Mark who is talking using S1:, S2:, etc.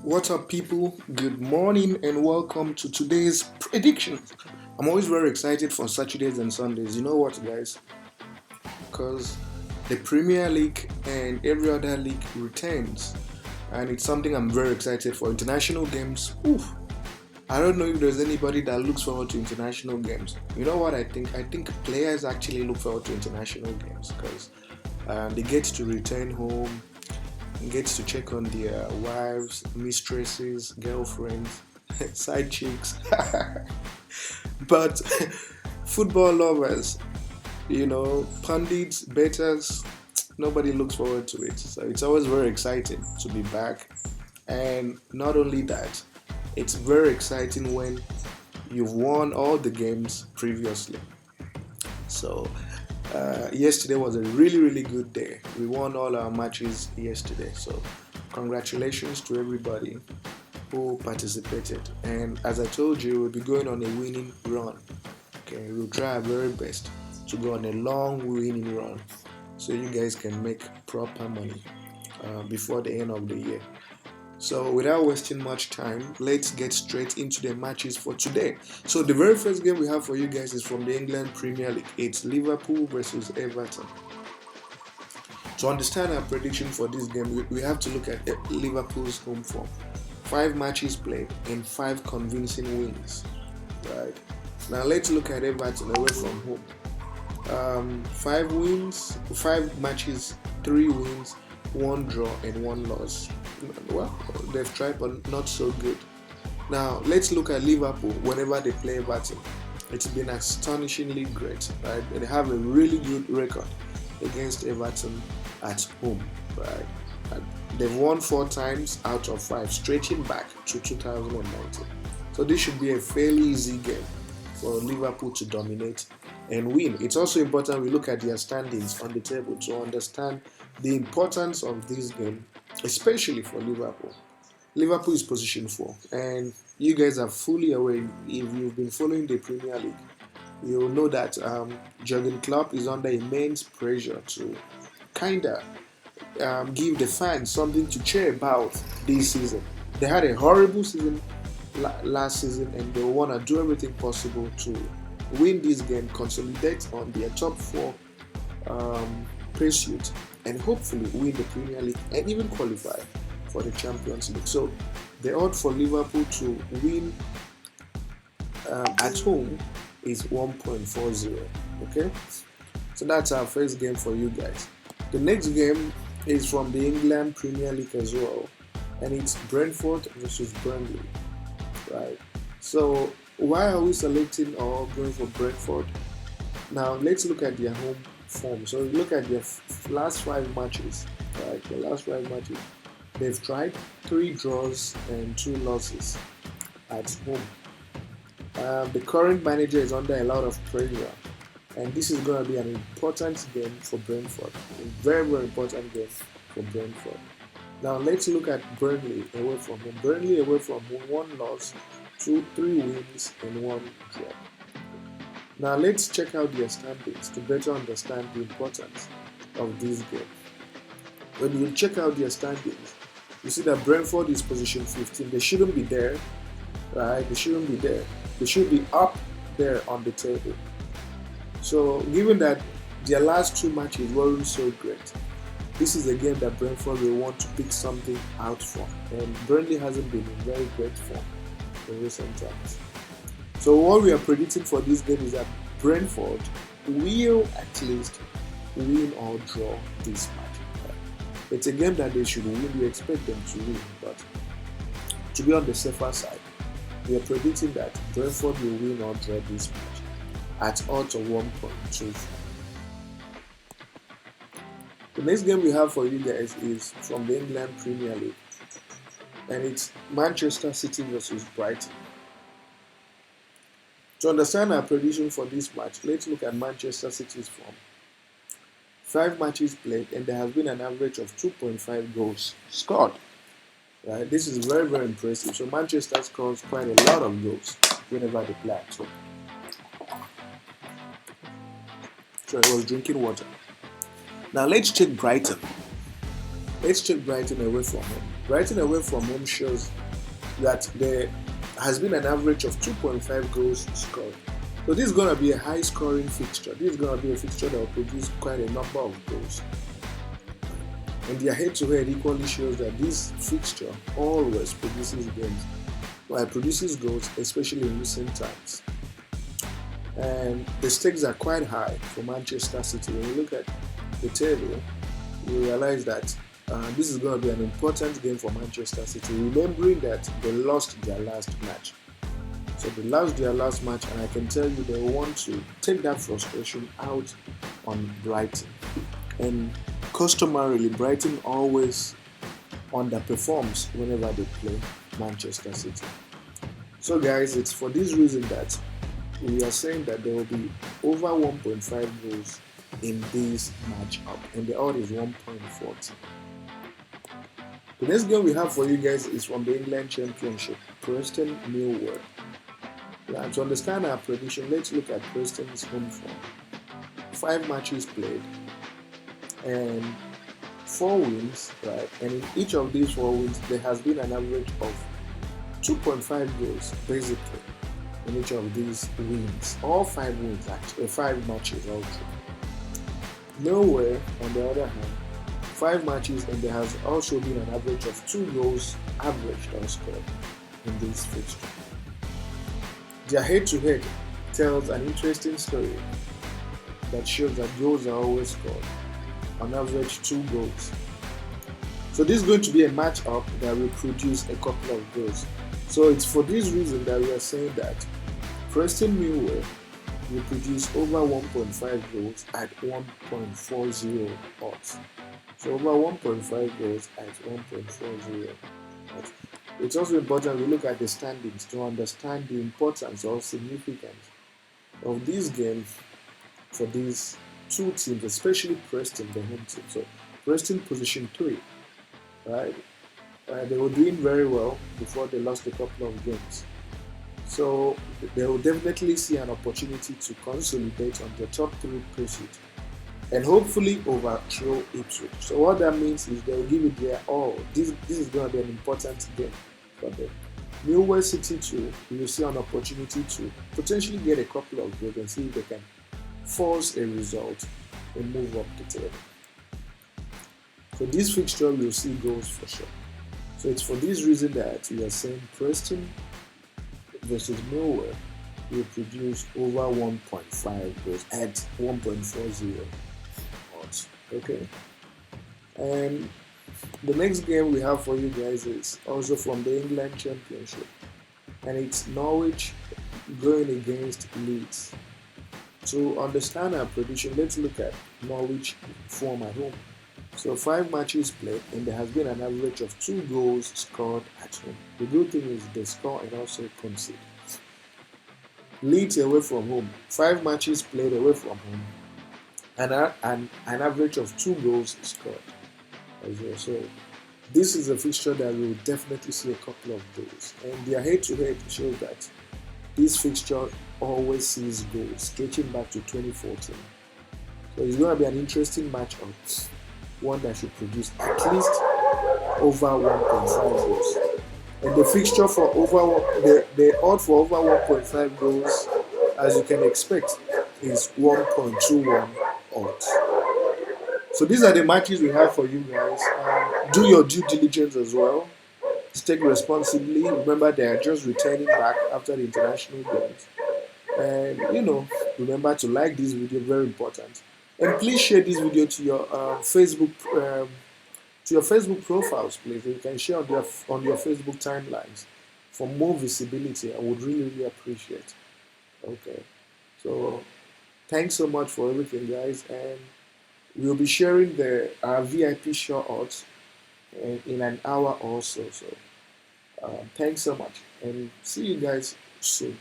S1: What's up, people? Good morning and welcome to today's predictions. I'm always very excited for Saturdays and Sundays. You know what, guys? Because the Premier League and every other league returns, and it's something I'm very excited for. International games, oof. I don't know if there's anybody that looks forward to international games. You know what I think? I think players actually look forward to international games because they get to return home, gets to check on their wives, mistresses, girlfriends, side chicks. But football lovers, pundits, betters, nobody looks forward to it. So it's always very exciting to be back. And not only that, it's very exciting when you've won all the games previously. So yesterday was a really good day. We won all our matches yesterday, so congratulations to everybody who participated. And as I told you, we'll be going on a winning run. Okay, we'll try our very best to go on a long winning run so you guys can make proper money before the end of the year. So without wasting much time, let's get straight into the matches for today. So the very first game we have for you guys is from the England Premier League. It's Liverpool versus Everton. To understand our prediction for this game, we have to look at Liverpool's home form. 5 matches played and 5 convincing wins. Right. Now let's look at Everton away from home. 5 matches, 3 wins, 1 draw and 1 loss. Well, they've tried, but not so good. Now let's look at Liverpool. Whenever they play Everton, it's been astonishingly great, right? They have a really good record against Everton at home, right? And they've won 4 times out of 5, stretching back to 2019. So this should be a fairly easy game for Liverpool to dominate and win. It's also important we look at their standings on the table to understand the importance of this game, especially for Liverpool. Liverpool is position 4, and you guys are fully aware. If you've been following the Premier League, you'll know that Jurgen Klopp is under immense pressure to kinda give the fans something to cheer about this season. They had a horrible season last season, and they want to do everything possible to win this game, consolidate on their top 4 pursuit, and hopefully win the Premier League and even qualify for the Champions League. So the odds for Liverpool to win at home is 1.40. Okay, so that's our first game for you guys. The next game is from the England Premier League as well, and it's Brentford versus Burnley. Right. So why are we selecting or going for Brentford? Now let's look at their home form. So look at their last 5 matches. Right, the last 5 matches, they've tried 3 draws and 2 losses at home. The current manager is under a lot of pressure, and this is going to be an important game for Brentford. A very important game for Brentford. Now let's look at Burnley away from home. Burnley away from home, 1 loss, 3 wins and 1 draw. Now let's check out their standings to better understand the importance of this game. When you check out their standings, you see that Brentford is position 15. They shouldn't be there, right? They shouldn't be there. They should be up there on the table. So given that their last 2 matches weren't so great, this is a game that Brentford will want to pick something out from. And Burnley hasn't been in very great form in recent times. So what we are predicting for this game is that Brentford will at least win or draw this match. It's a game that they should win. We expect them to win, but to be on the safer side, we are predicting that Brentford will win or draw this match at odds of 1.24. The next game we have for you guys is from the England Premier League, and it's Manchester City versus Brighton. To understand our prediction for this match, let's look at Manchester City's form. 5 matches played, and there has been an average of 2.5 goals scored. Right? This is very impressive. So Manchester scores quite a lot of goals whenever they play at home. So I was drinking water. Now let's check Brighton. Let's check Brighton away from home. Brighton away from home shows that there has been an average of 2.5 goals scored. So this is going to be a high scoring fixture. This is going to be a fixture that will produce quite a number of goals. And their head-to-head equally shows that this fixture always produces goals, especially in recent times. And the stakes are quite high for Manchester City. When you look at the table, you realize that this is going to be an important game for Manchester City, remembering that they lost their last match. So they lost their last match, and I can tell you they want to take that frustration out on Brighton. And customarily, Brighton always underperforms whenever they play Manchester City. So guys, it's for this reason that we are saying that there will be over 1.5 goals in this matchup, and the odd is 1.40. The next game we have for you guys is from the England Championship, Preston Millwall. Now, to understand our prediction, let's look at Preston's home form. 5 matches played and 4 wins, right? And in each of these 4 wins, there has been an average of 2.5 goals, basically, in each of these wins. All 5 wins, actually, 5 matches also. Nowhere, on the other hand, 5 matches, and there has also been an average of 2 goals averaged or scored in this fixture. Their head-to-head tells an interesting story that shows that goals are always scored, on average 2 goals. So this is going to be a match-up that will produce a couple of goals. So it's for this reason that we are saying that Preston Millwall will produce over 1.5 goals at 1.40 odds. So over 1.5 goals at 1.40 odds. It's also important we look at the standings to understand the importance or significance of these games for these 2 teams, especially Preston, the home team. So Preston position 3, right? They were doing very well before they lost a couple of games. So they will definitely see an opportunity to consolidate on the top 3 pursuit and hopefully overthrow Ipswich. So what that means is they will give it their all. This is going to be an important game for them. Millwall City too, you will see an opportunity to potentially get a couple of goals and see if they can force a result and move up the table. So this fixture we will see goals for sure. So it's for this reason that we are saying Preston versus Millwall will produce over 1.5 goals at 1.40 odds. Okay. And the next game we have for you guys is also from the England Championship, and it's Norwich going against Leeds. To understand our prediction, let's look at Norwich form at home. So 5 matches played, and there has been an average of 2 goals scored at home. The good thing is they score and also concede. Leeds away from home, 5 matches played away from home, and an average of 2 goals scored as well. So this is a fixture that we will definitely see a couple of goals, and their head-to-head shows that this fixture always sees goals, stretching back to 2014. So it's going to be an interesting matchup, one that should produce at least over 1.5 goals. And the fixture for the odd for over 1.5 goals, as you can expect, is 1.21 odds. So these are the matches we have for you guys. Do your due diligence as well. Take responsibly. Remember, they are just returning back after the international games. And remember to like this video, very important. And please share this video to your Facebook profiles, please. You can share on your Facebook timelines for more visibility. I would really appreciate. Okay, so thanks so much for everything, guys, and we'll be sharing our VIP short odds in an hour or so. So thanks so much, and see you guys soon.